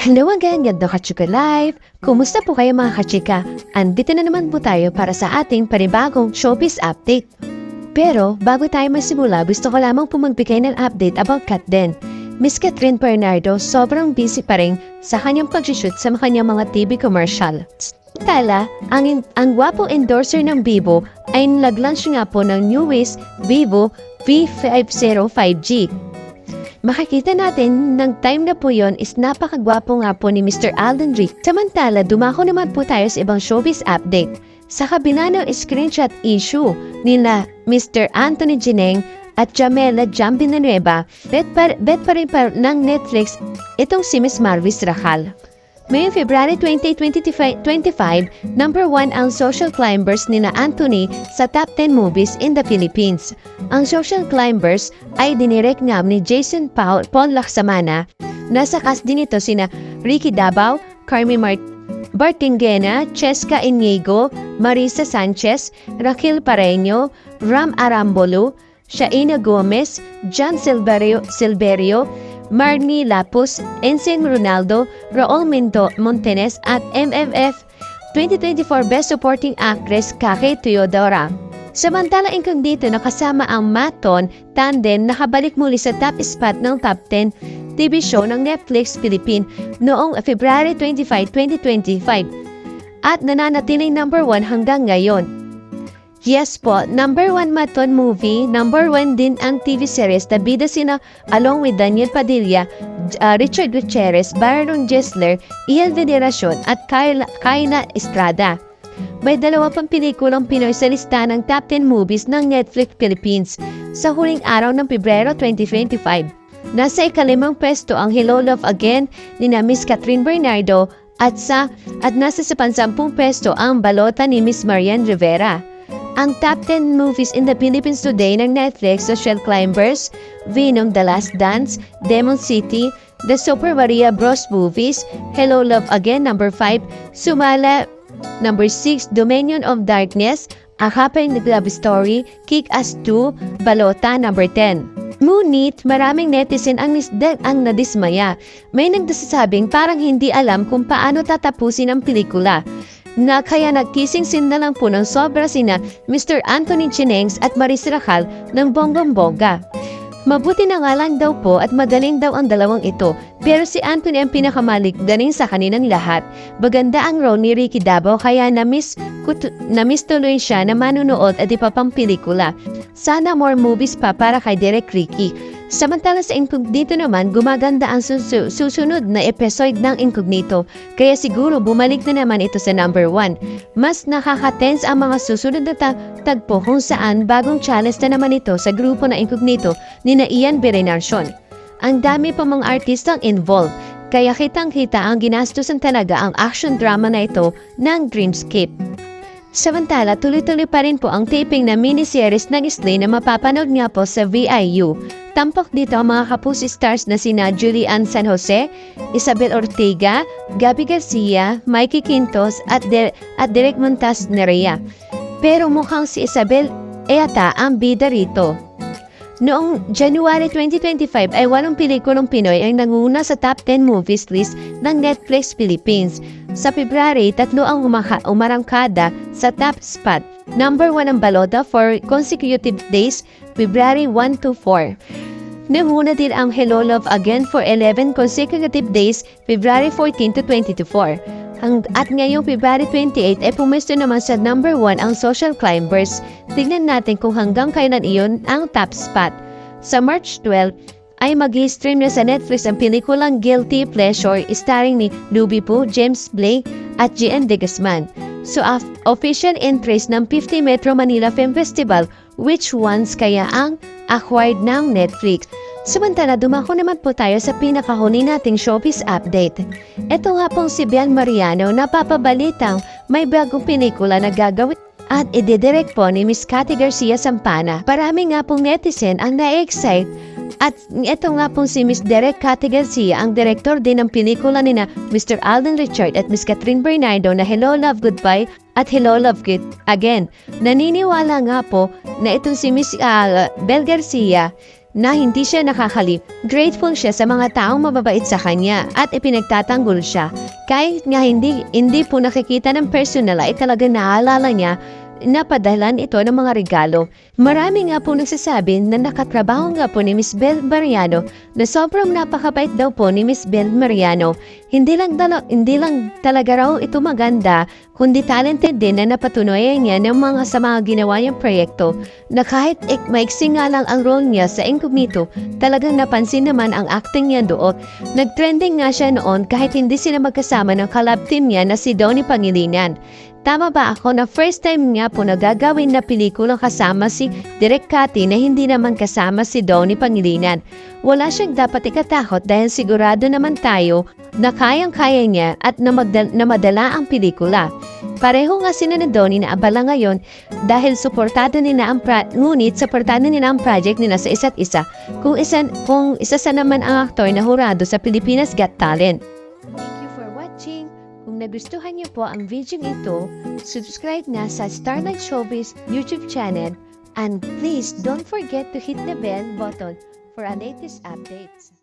Hello again, ganda Kachika Live! Kumusta po kayo mga kachika? Andito na naman po tayo para sa ating panibagong showbiz update. Pero bago tayo magsimula, gusto ko lamang po magbigay ng update about Kat Den. Miss Catherine Bernardo sobrang busy pa rin sa kanyang pag-shoot sa kanyang mga TV commercial. Tala, ang gwapong endorser ng Vivo ay nag-launch nga po ng newest Vivo V50 5G. Makikita natin ng time na po yon is napakagwapo nga po ni Mr. Alden Rick. Samantala, dumako naman po tayo sa ibang showbiz update. Sa kabila ng screenshot issue nila Mr. Anthony Gineng at Jamela Jam Villanueva, bet pa rin ng Netflix itong si Miss Marvis Racal. Ngayong February 20, 2025, number 1 ang Social Climbers nina Anthony sa top 10 movies in the Philippines. Ang Social Climbers ay dinirect nga ni Jason Paul Laksamana. Nasa cast din ito sina Ricky Dabao, Carmi Bartingena, Cheska Inigo, Marisa Sanchez, Raquel Pareño, Ram Arambolo, Shaina Gomez, John Silverio, Marnie Lapus, Ensign Ronaldo, Raul Montanes at MFF 2024 Best Supporting Actress Kake Teodora. Samantala dito nakasama ang Maton Tandem nakabalik muli sa top spot ng top 10 TV show ng Netflix Philippines noong February 25, 2025 at nananatiling number 1 hanggang ngayon. Yes po, number 1 Maton movie, number 1 din ang TV series na bida sina along with Daniel Padilla, Richard Gutierrez, Baron Gessler, Ian Veneracion at Kayla Estrada. May 2 pang pelikulang Pinoy sa lista ng top 10 movies ng Netflix Philippines sa huling araw ng Pebrero 2025. Nasa ika-5 pwesto ang Hello Love Again ni na Miss Catherine Bernardo at nasa sa 10 pwesto ang Balota ni Miss Marian Rivera. Ang top 10 movies in the Philippines today ng Netflix, Social Climbers, Venom The Last Dance, Demon City, The Super Maria Bros. Movies, Hello Love Again, number 5, Sumala, number 6, Dominion of Darkness, A Happy Love Story, Kick-Ass 2, Balota, number 10. Ngunit maraming netizen ang nadismaya. May nagdasasabing parang hindi alam kung paano tatapusin ang pelikula. Na kaya nag-kissing scene na lang po ng sobra sina Mr. Anthony Gineng at Maris Racal ng bonggong-bongga. Mabuti na nga lang daw po at magaling daw ang dalawang ito, pero si Anthony ang pinakamaligdaning sa kanilang lahat. Baganda ang role ni Ricky Dabao kaya na-miss tuloy siya na manunood at ipapang pelikula. Sana more movies pa para kay Direk Ricky. Samantala sa Incognito naman, gumaganda ang susunod na episode ng Incognito, kaya siguro bumalik na naman ito sa number 1. Mas nakaka-tense ang mga susunod na tagpo kung saan bagong challenge na naman ito sa grupo na Incognito ni na Ian Berenarcion. Ang dami pa mga artistang involved, kaya kitang-kita ang ginastusan talaga ang action drama na ito ng Dreamscape. Samantala, tuloy-tuloy pa rin po ang taping na miniseries ng Slay na mapapanood nga po sa VIU. Tampok dito ang mga kapusi stars na sina Julian San Jose, Isabel Ortega, Gabby Garcia, Mikey Quintos at Derek Montas Nerea. Pero mukhang si Isabel yata ang bida rito. Noong January 2025 ay 8 pelikulang Pinoy ang nanguna sa top 10 movies list ng Netflix Philippines. Sa February, 3 ang umarangkada sa top spot. Number 1 ang Balota for consecutive days, February 1 to 4. Nanguna din ang Hello Love Again for 11 consecutive days, February 14 to 24. At ngayong February 28 ay pumesto naman sa number 1 ang Social Climbers. Tignan natin kung hanggang kailan iyon ang top spot. Sa March 12 ay mag-stream na sa Netflix ang pelikulang Guilty Pleasure starring ni Luby Poo, James Blake at Gian De Guzman. So official entries ng 50 Metro Manila Film Festival, which ones kaya ang acquired ng Netflix? Samantala, dumako naman po tayo sa pinakahuli nating showbiz update. Ito nga pong si Bian Mariano na papabalitang may bagong pelikula na gagawin at ididirect po ni Miss Cathy Garcia Sampana. Parami nga pong netizen ang na-excite at ito nga pong si Miss Cathy Garcia ang direktor din ng pelikula ni na Mr. Alden Richard at Miss Catherine Bernardo na Hello Love Goodbye at Hello Love Good Again. Naniniwala nga po na itong si Miss Bel Garcia na hindi siya nakakalip. Grateful siya sa mga taong mababait sa kanya at ipinagtatanggol siya. Kahit nga hindi po nakikita ng personal ay talaga naalala niya na padalan ito ng mga regalo. Marami nga po nagsasabi na nakatrabaho nga po ni Miss Bel Mariano na sobrang napakabait daw po ni Miss Bel Mariano. Hindi lang talaga raw ito maganda, kundi talented din na napatunayan niya ng sa mga ginawa niyang proyekto na kahit maiksi nga lang ang role niya sa Incognito, talagang napansin naman ang acting niya doon. Nagtrending nga siya noon kahit hindi sila magkasama ng collab team niya na si Donnie Pangilinan. Tama ba ako na first time nga po nagagawin na pelikula kasama si Direk Cathy na hindi naman kasama si Donnie Pangilinan? Wala siyang dapat ikatakot dahil sigurado naman tayo na kayang-kaya niya at na madala ang pelikula. Pareho nga sina na Donnie na abala ngayon dahil suportado nila ang project nila sa isa't isa kung isa sa naman ang aktor na hurado sa Pilipinas Got Talent. Thank you for watching. Kung nagustuhan niyo po ang video ito, subscribe na sa Starlight Showbiz YouTube channel and please don't forget to hit the bell button for our latest updates.